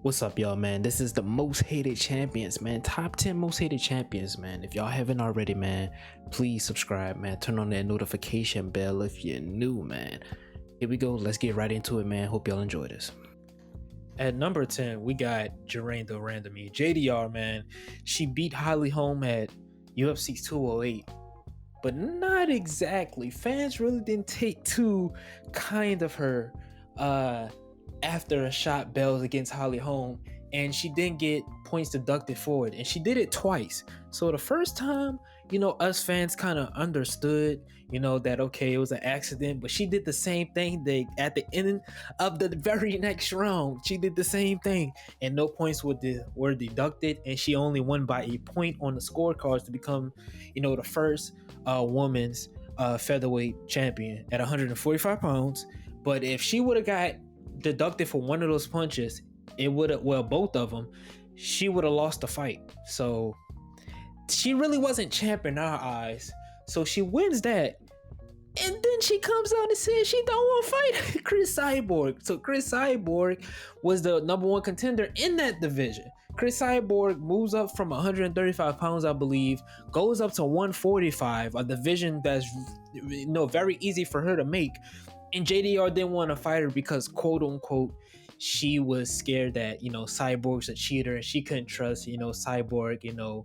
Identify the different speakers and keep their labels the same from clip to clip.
Speaker 1: What's up, y'all, man? This is the most hated champions, man. Top 10 most hated champions, man. If y'all haven't already, man, please subscribe, man. Turn on that notification bell if you're new, man. Here we go. Let's get right into it, man. Hope y'all enjoy this. At number 10, we got Germaine de Randamie. JDR, man. She beat Holly Holm at UFC 208. But not exactly. Fans really didn't take too kind of her after a shot bells against Holly Holm, and she didn't get points deducted for it, and she did it twice. So the first time, us fans kind of understood, that okay, it was an accident, but she did the same thing. At the end of the very next round, she did the same thing, and no points were deducted, and she only won by a point on the scorecards to become, the first woman's featherweight champion at 145 pounds. But if she would have got deducted for one of those punches, it would have, both of them, she would have lost the fight. So she really wasn't champ in our eyes. So she wins that, and then she comes out and says she don't want to fight Chris Cyborg. So Chris Cyborg was the number one contender in that division. Chris Cyborg moves up from 135 pounds, I believe, goes up to 145, a division that's very easy for her to make. And JDR didn't want to fight her because, quote unquote, she was scared that, Cyborg's a cheater and she couldn't trust, Cyborg,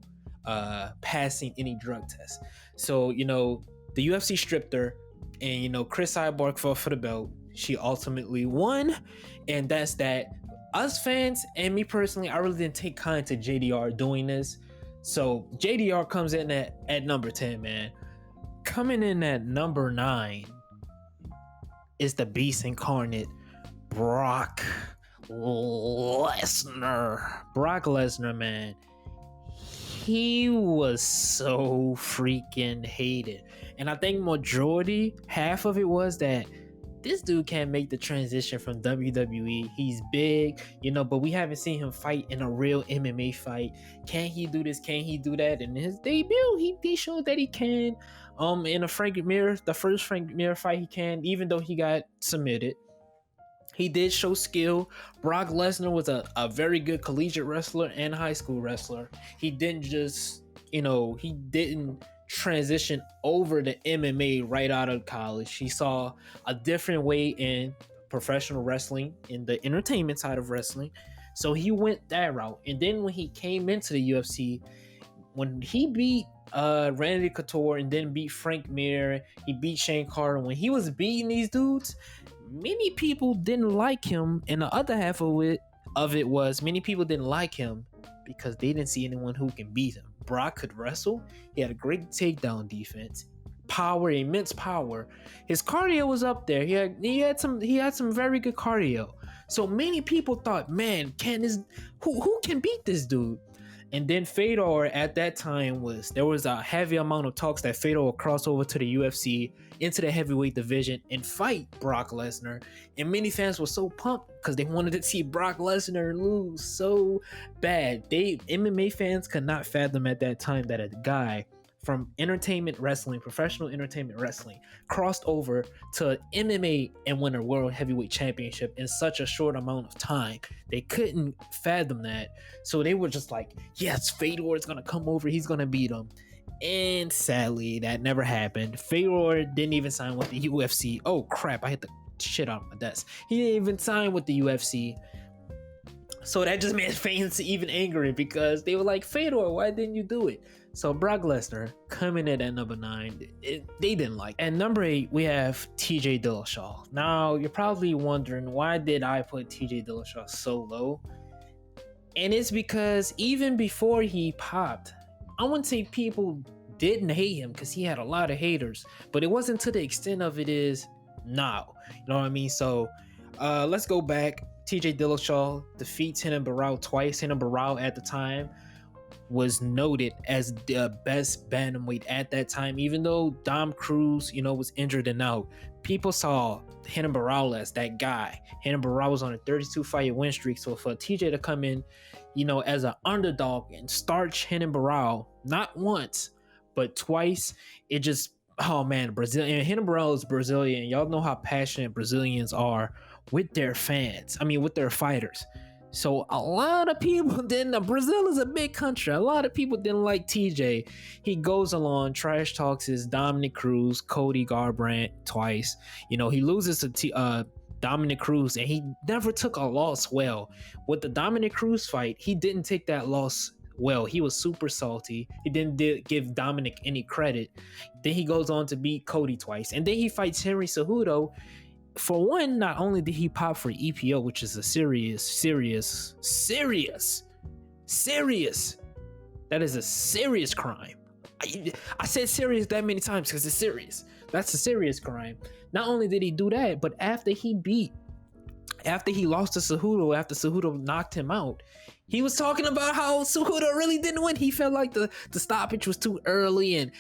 Speaker 1: passing any drug test. So, the UFC stripped her, and, Chris Cyborg fought for the belt. She ultimately won. And that's that. Us fans and me personally, I really didn't take kind to JDR doing this. So JDR comes in at number 10, man. Coming in at number 9 is the beast incarnate, Brock Lesnar. Brock Lesnar, man. He was so freaking hated. And I think half of it was that this dude can't make the transition from WWE. He's big, but we haven't seen him fight in a real MMA fight. Can he do this? Can he do that? In his debut, he showed that he can. In the first Frank Mir fight, he can, even though he got submitted. He did show skill. Brock Lesnar was a very good collegiate wrestler and high school wrestler. He didn't just, he didn't transition over to MMA right out of college. He saw a different way in professional wrestling, in the entertainment side of wrestling. So he went that route. And then when he came into the UFC, when he beat Randy Couture and then beat Frank Mir, he beat Shane Carter. When he was beating these dudes, many people didn't like him, and the other half of it was many people didn't like him because they didn't see anyone who can beat him. Brock could wrestle. He had a great takedown defense, power, immense power. His cardio was up there. He had some very good cardio. So many people thought, man, who can beat this dude? And then Fedor at that time there was a heavy amount of talks that Fedor would cross over to the UFC, into the heavyweight division, and fight Brock Lesnar. And many fans were so pumped because they wanted to see Brock Lesnar lose so bad. MMA fans could not fathom at that time that a guy from entertainment wrestling, professional entertainment wrestling, crossed over to MMA and won a world heavyweight championship in such a short amount of time. They couldn't fathom that. So they were just like, yes, Fedor is going to come over. He's going to beat him. And sadly, that never happened. Fedor didn't even sign with the UFC. Oh, crap. I hit the shit out of my desk. He didn't even sign with the UFC. So that just made fans even angry because they were like, Fedor, why didn't you do it? So Brock Lesnar coming in at number 9, they didn't like. At number 8, we have TJ Dillashaw. Now, you're probably wondering, why did I put TJ Dillashaw so low? And it's because even before he popped, I wouldn't say people didn't hate him because he had a lot of haters, but it wasn't to the extent of it is now. You know what I mean? So let's go back. TJ Dillashaw defeats Renan Barão twice. Renan Barão at the time was noted as the best bantamweight at that time, even though Dom Cruz, was injured and out. People saw Renan Barão as that guy. Renan Barão was on a 32-fight win streak, so for TJ to come in, as an underdog and starch Renan Barão, not once, but twice, it just, oh man, Brazilian. Renan Barão is Brazilian. Y'all know how passionate Brazilians are with their fans. I mean, with their fighters. So a lot of people didn't. Brazil is a big country. A lot of people didn't like TJ. He goes along, trash talks his Dominic Cruz, Cody Garbrandt twice. You know, he loses to Dominic Cruz, and he never took a loss well. With the Dominic Cruz fight, he didn't take that loss well. He was super salty. He didn't give Dominic any credit. Then he goes on to beat Cody twice, and then he fights Henry Cejudo. For one, not only did he pop for EPO, which is a serious, that is a serious crime. I said serious that many times because it's serious. That's a serious crime. Not only did he do that, but after he lost to Cejudo, after Cejudo knocked him out, he was talking about how Cejudo really didn't win. He felt like the stoppage was too early and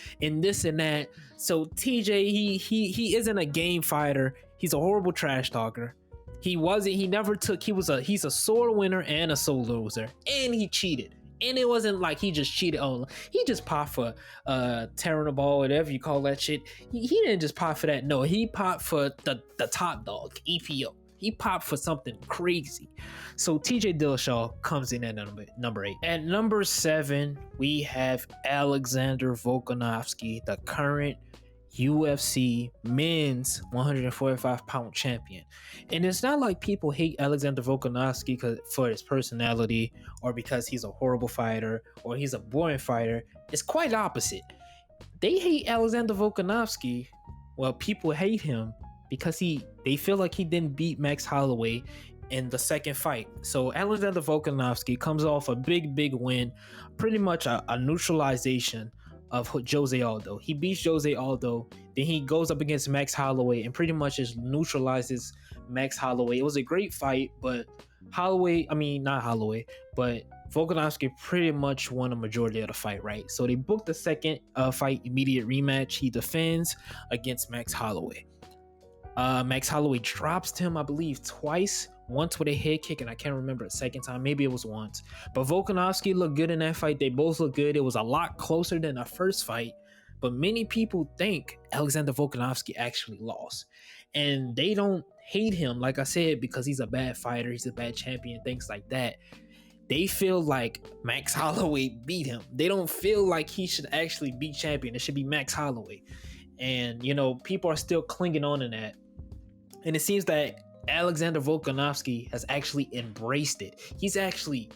Speaker 1: this and that. So TJ, he isn't a game fighter. He's a horrible trash talker. He's a sore winner and a sore loser. And he cheated. And it wasn't like he just cheated on. He just popped for tearing the ball, whatever you call that shit. He didn't just pop for that. No, he popped for the top dog, EPO. He popped for something crazy. So TJ Dillashaw comes in at number 8. At number 7, we have Alexander Volkanovski, the current UFC men's 145-pound champion. And it's not like people hate Alexander Volkanovski for his personality or because he's a horrible fighter or he's a boring fighter. It's quite opposite. They hate Alexander Volkanovski. Well, people hate him because they feel like he didn't beat Max Holloway in the second fight. So Alexander Volkanovski comes off a big win, pretty much a neutralization of Jose Aldo. He beats Jose Aldo, then he goes up against Max Holloway and pretty much just neutralizes Max Holloway. It was a great fight, but Volkanovski pretty much won a majority of the fight, right? So they booked the second fight, immediate rematch. He defends against Max Holloway. Max Holloway drops him, I believe, twice. Once with a head kick, and I can't remember the second time. Maybe it was once. But Volkanovski looked good in that fight. They both looked good. It was a lot closer than the first fight. But many people think Alexander Volkanovski actually lost. And they don't hate him, like I said, because he's a bad fighter. He's a bad champion, things like that. They feel like Max Holloway beat him. They don't feel like he should actually be champion. It should be Max Holloway. And, you know, people are still clinging on to that. And it seems that Alexander Volkanovski has actually embraced it. He's actually,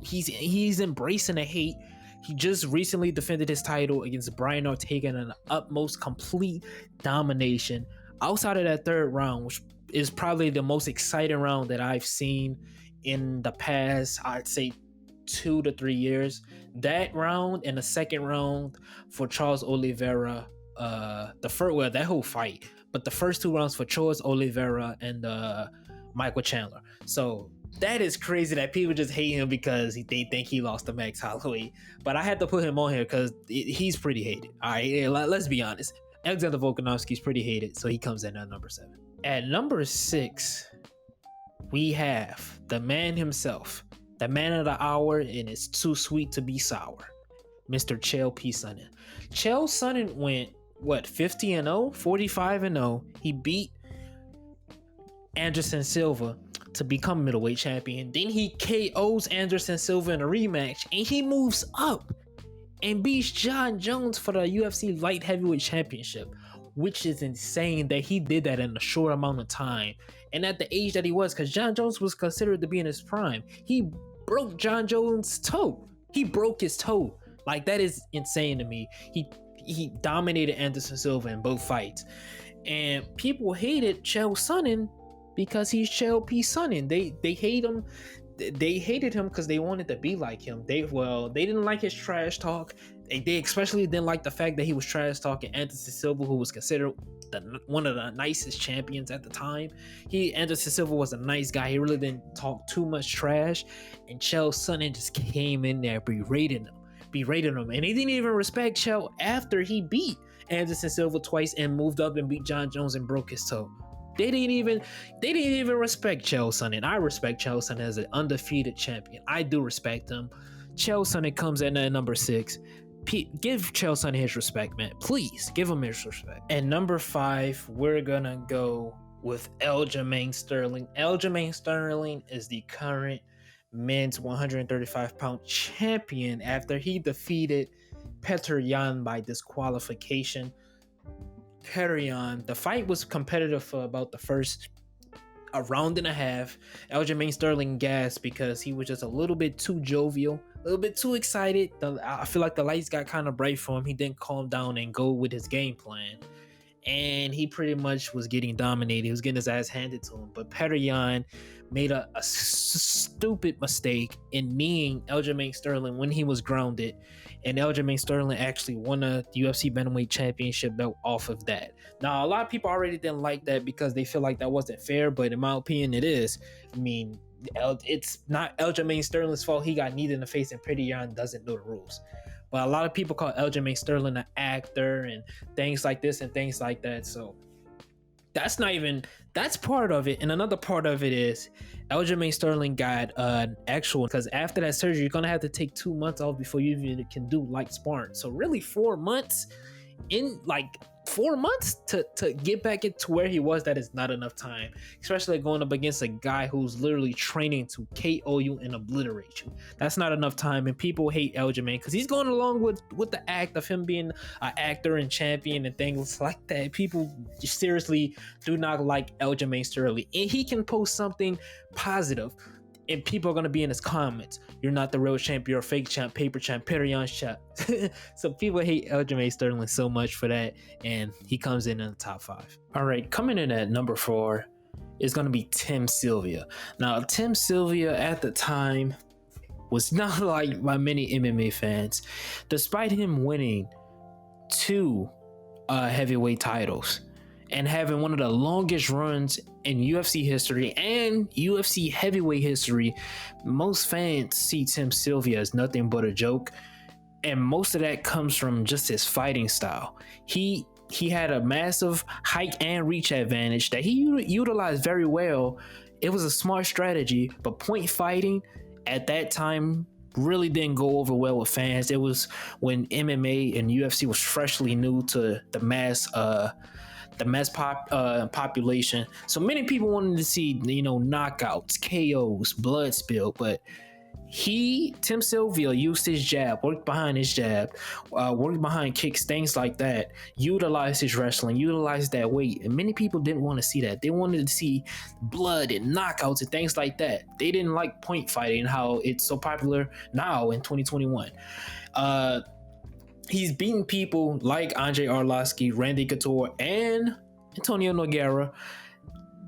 Speaker 1: he's embracing the hate. He just recently defended his title against Brian Ortega in an utmost complete domination. Outside of that third round, which is probably the most exciting round that I've seen in the past, I'd say 2 to 3 years. That round and the second round for Charles Oliveira, that whole fight. But the first 2 rounds for Charles Oliveira and Michael Chandler. So that is crazy that people just hate him because they think he lost to Max Holloway. But I had to put him on here because he's pretty hated. All right, let's be honest. Alexander Volkanovski is pretty hated, so he comes in at number 7. At number 6, we have the man himself, the man of the hour, and it's too sweet to be sour, Mr. Chael P. Sonnen. Chael Sonnen went 50-0, 45-0. He beat Anderson Silva to become middleweight champion. Then he KOs Anderson Silva in a rematch, and he moves up and beats Jon Jones for the UFC light heavyweight championship, which is insane that he did that in a short amount of time and at the age that he was, because Jon Jones was considered to be in his prime. He broke Jon Jones' toe. He broke his toe. Like, that is insane to me. He dominated Anderson Silva in both fights. And people hated Chael Sonnen because he's Chael P. Sonnen. They hate him. They hated him because they wanted to be like him. They didn't like his trash talk. They especially didn't like the fact that he was trash talking Anderson Silva, who was considered one of the nicest champions at the time. Anderson Silva was a nice guy. He really didn't talk too much trash. And Chael Sonnen just came in there berating him. And he didn't even respect Chael after he beat Anderson Silva twice and moved up and beat Jon Jones and broke his toe. They didn't even respect Chael Sonnen. I respect Chael Sonnen as an undefeated champion. I do respect him. Chael Sonnen comes in at number 6. Give Chael Sonnen his respect, man. Please give him his respect. At number 5, we're gonna go with Aljamain Sterling. Aljamain Sterling is the current men's 135-pound champion after he defeated Petr Yan by disqualification. Petr Yan, the fight was competitive for about the first a round and a half. Aljamain Sterling gasped because he was just a little bit too jovial, a little bit too excited. I feel like the lights got kind of bright for him. He didn't calm down and go with his game plan. And he pretty much was getting dominated. He was getting his ass handed to him. But Petr Yan made a stupid mistake in kneeing Aljamain Sterling when he was grounded. And Aljamain Sterling actually won a UFC Bantamweight Championship belt off of that. Now, a lot of people already didn't like that because they feel like that wasn't fair. But in my opinion, it is. I mean, it's not Aljamain Sterling's fault he got kneed in the face and Petr Yan doesn't know the rules. But a lot of people call Aljamain Sterling an actor and things like this and things like that. So that's part of it. And another part of it is Aljamain Sterling got an actual, because after that surgery, you're going to have to take 2 months off before you even can do light sparring. So really 4 months to get back into where he was, that is not enough time, especially going up against a guy who's literally training to KO you and obliterate you. That's not enough time, and people hate Aljamain because he's going along with the act of him being an actor and champion and things like that. People seriously do not like Aljamain Sterling, and he can post something positive and people are going to be in his comments, you're not the real champ, you're a fake champ, paper champ, Petr Yan champ. So people hate Aljamain Sterling so much for that, and he comes in the top 5. All right, coming in at number 4 is going to be Tim Sylvia. Now, Tim Sylvia at the time was not liked by many MMA fans, despite him winning 2 heavyweight titles and having one of the longest runs in UFC history and UFC heavyweight history. Most fans see Tim Sylvia as nothing but a joke, and most of that comes from just his fighting style. He had a massive height and reach advantage that he utilized very well. It was a smart strategy, but point fighting at that time really didn't go over well with fans. It was when MMA and UFC was freshly new to the mass population. So many people wanted to see, knockouts, KOs, blood spill, but Tim Sylvia used his jab, worked behind his jab, worked behind kicks, things like that, utilized his wrestling, utilized that weight. And many people didn't want to see that. They wanted to see blood and knockouts and things like that. They didn't like point fighting, how it's so popular now in 2021. He's beaten people like Andrei Arlovski, Randy Couture, and Antonio Nogueira.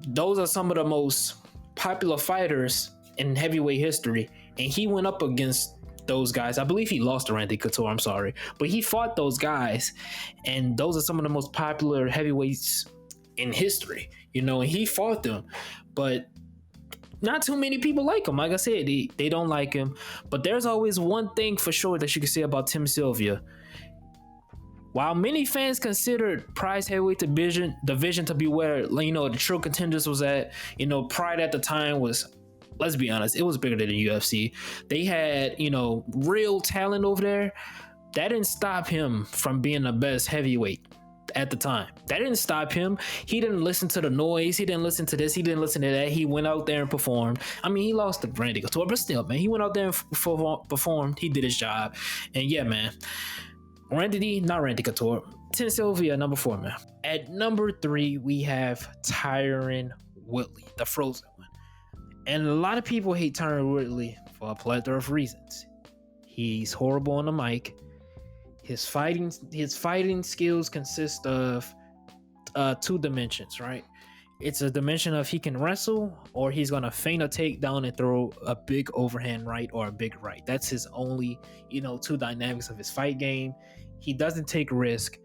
Speaker 1: Those are some of the most popular fighters in heavyweight history, and he went up against those guys. I believe he lost to Randy Couture, I'm sorry, but he fought those guys, and those are some of the most popular heavyweights in history, and he fought them. But not too many people like him. Like I said, they don't like him. But there's always one thing for sure that you can say about Tim Sylvia. While many fans considered Pride's heavyweight division to be where, the true contenders was at, Pride at the time was, let's be honest, it was bigger than the UFC. They had, real talent over there. That didn't stop him from being the best heavyweight at the time. That didn't stop him. He didn't listen to the noise. He didn't listen to this. He didn't listen to that. He went out there and performed. I mean, he lost to Randy Couture, but still, man, he went out there and performed. He did his job. And yeah, man, not Randy Couture, Tim Sylvia, number 4, man. At number 3, we have Tyron Woodley, the frozen one. And a lot of people hate Tyron Woodley for a plethora of reasons. He's horrible on the mic. His fighting skills consist of 2 dimensions, right? It's a dimension of he can wrestle, or he's gonna feint a takedown and throw a big overhand right or a big right. That's his only, 2 dynamics of his fight game. He doesn't take risk,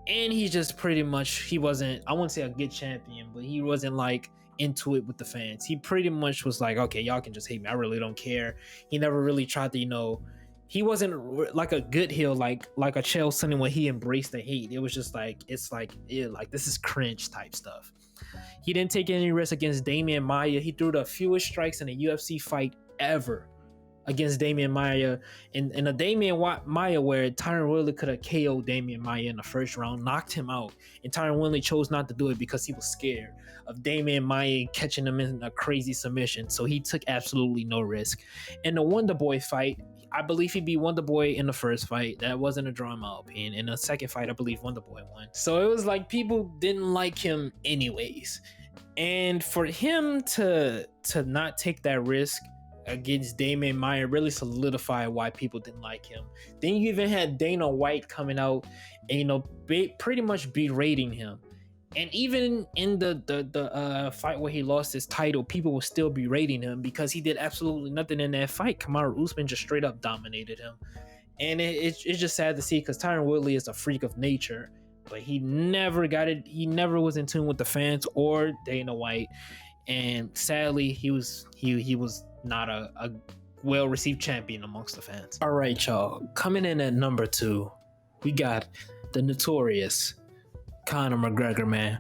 Speaker 1: and he's just pretty much, he wasn't, I wouldn't say a good champion, but he wasn't like into it with the fans. He pretty much was like, okay, y'all can just hate me, I really don't care. He never really tried to, he wasn't like a good heel like a Chael Sonnen where he embraced the hate. It was just like, it's like, like this is cringe type stuff. He didn't take any risk against Damian Maia. He threw the fewest strikes in a UFC fight ever. against Damian Maia in a Maia where Tyron Woodley could have KO'd Damian Maia in the first round, knocked him out, and Tyron Woodley chose not to do it because he was scared of Damian Maia catching him in a crazy submission. So he took absolutely no risk. In the Wonder Boy fight, I believe he beat Wonder Boy in the first fight. That wasn't a draw in my opinion. In the second fight, I believe Wonder Boy won. So it was like people didn't like him anyways. And for him to not take that risk against Damian Maia really solidified why people didn't like him. Then you even had Dana White coming out and pretty much berating him. And even in the fight where he lost his title, people will still be rating him because he did absolutely nothing in that fight. Kamaru Usman just straight up dominated him. And it's just sad to see because Tyron Woodley is a freak of nature, but he never got it. He never was in tune with the fans or Dana White. And sadly, he was not a well-received champion amongst the fans. All right, y'all. Coming in at number 2, we got the notorious Conor McGregor, man.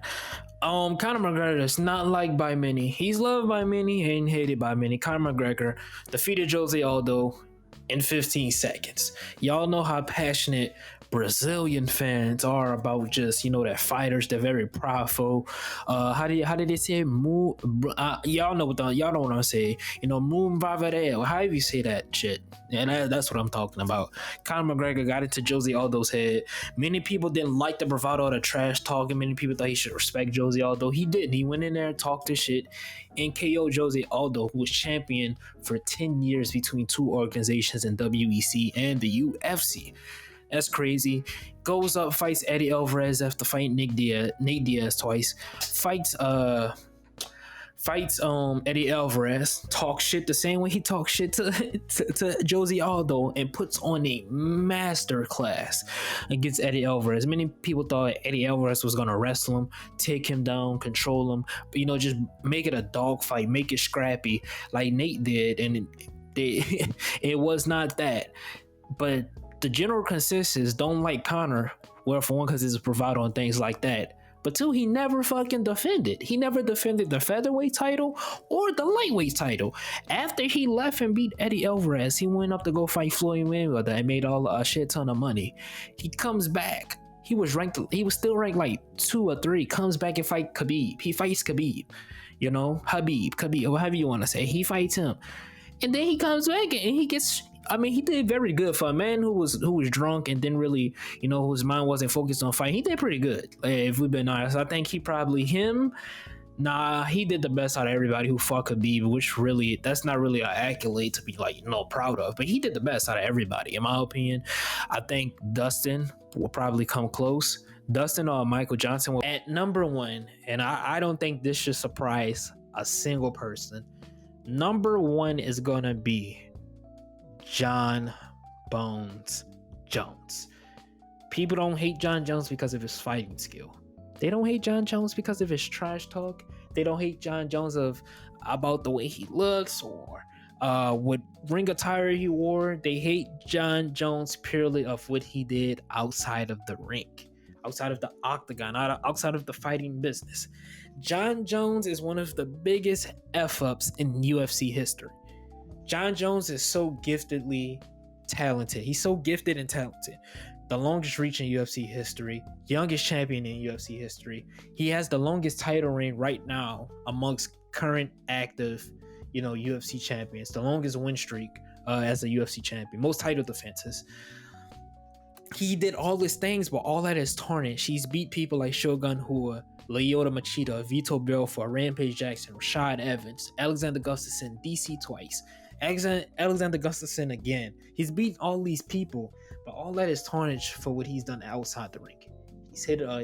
Speaker 1: Conor McGregor is not liked by many. He's loved by many and hated by many. Conor McGregor defeated Jose Aldo in 15 seconds. Y'all know how passionate Brazilian fans are about just, that fighters. They're very prideful. How did they say it? Y'all know what I'm saying. Moon Vavarel. However you say that shit. And that's what I'm talking about. Conor McGregor got into Jose Aldo's head. Many people didn't like the bravado, the trash talking. Many people thought he should respect Jose Aldo. He didn't. He went in there and talked his shit and KO'd Jose Aldo, who was champion for 10 years between two organizations in WEC and the UFC. That's crazy. Goes up, fights Eddie Alvarez after fighting Nate Diaz twice. Fights Eddie Alvarez. Talks shit the same way he talks shit to Jose Aldo, and puts on a master class against Eddie Alvarez. Many people thought Eddie Alvarez was gonna wrestle him, take him down, control him, but just make it a dog fight, make it scrappy like Nate did, and it was not that. But the general consensus don't like Conor. Well, for one, because he's a bravado and things like that. But two, he never fucking defended. He never defended the featherweight title or the lightweight title. After he left and beat Eddie Alvarez, he went up to go fight Floyd Mayweather and made a shit ton of money. He comes back. He was still ranked like 2 or 3. Comes back and fight Khabib. He fights Khabib. Khabib, whatever you want to say. He fights him. And then he comes back and he did very good for a man who was drunk and didn't really, whose mind wasn't focused on fighting. He did pretty good, if we've been honest. I think he did the best out of everybody who fought Khabib, which really, that's not really an accolade to be proud of. But he did the best out of everybody, in my opinion. I think Dustin will probably come close. Dustin or Michael Johnson will at number 1, and I don't think this should surprise a single person. Number 1 is gonna be Jon Bones Jones. People don't hate Jon Jones because of his fighting skill. They don't hate Jon Jones because of his trash talk. They don't hate Jon Jones about the way he looks or what ring attire he wore. They hate Jon Jones purely of what he did outside of the ring, outside of the octagon, outside of the fighting business. Jon Jones is one of the biggest F-ups in UFC history. Jon Jones is so giftedly talented. He's so gifted and talented. The longest reach in UFC history, youngest champion in UFC history. He has the longest title reign right now amongst current active, UFC champions. The longest win streak as a UFC champion. Most title defenses. He did all these things, but all that is tarnished. He's beat people like Shogun Rua, Lyoto Machida, Vito Belfort, Rampage Jackson, Rashad Evans, Alexander Gustafsson, DC twice. Alexander Gustafsson again. He's beaten all these people, but all that is tarnished for what he's done outside the ring.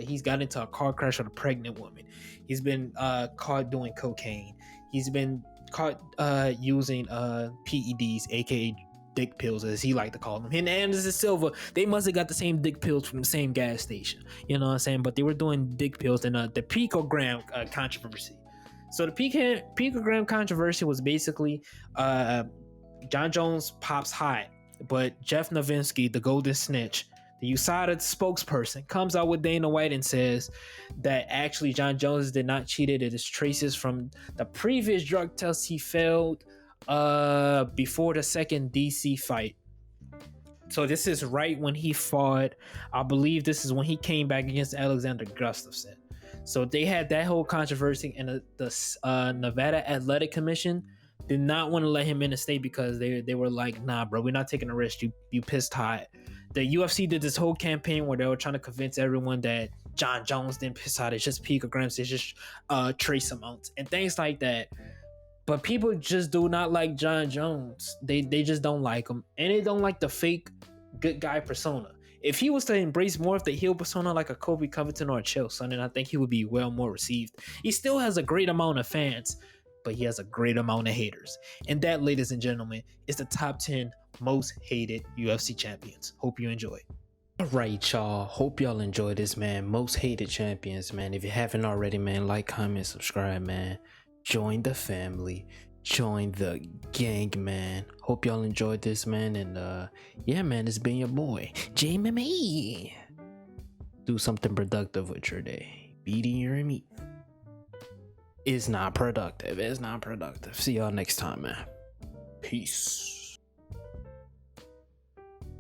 Speaker 1: He's got into a car crash with a pregnant woman. He's been caught doing cocaine. He's been caught using PEDs, aka dick pills, as he like to call them. Him and Anderson Silva, they must have got the same dick pills from the same gas station. You know what I'm saying? But they were doing dick pills in the picogram controversy. So the picogram controversy was basically Jon Jones pops hot, but Jeff Novinsky, the Golden Snitch, the USADA spokesperson, comes out with Dana White and says that actually Jon Jones did not cheat. It is traces from the previous drug tests he failed before the second DC fight. So this is right when he fought. I believe this is when he came back against Alexander Gustafsson. So they had that whole controversy, and the Nevada Athletic Commission did not want to let him in the state because they were like, nah, bro, we're not taking a risk. You pissed hot. The UFC did this whole campaign where they were trying to convince everyone that Jon Jones didn't piss hot. It's just picograms. It's just trace amounts and things like that. But people just do not like Jon Jones. They just don't like him, and they don't like the fake good guy persona. If he was to embrace more of the heel persona like a Kobe Covington or a Chael Sonnen, I think he would be well more received. He still has a great amount of fans, but he has a great amount of haters. And that, ladies and gentlemen, is the top 10 most hated UFC champions. Hope you enjoy. All right, y'all. Hope y'all enjoy this, man. Most hated champions, man. If you haven't already, man, like, comment, subscribe, man. Join the family. Join the gang, man. Hope y'all enjoyed this, man. And yeah, man, it's been your boy JMME. Do something productive with your day. Beating your meat is not productive. It's not productive. See y'all next time, man. Peace.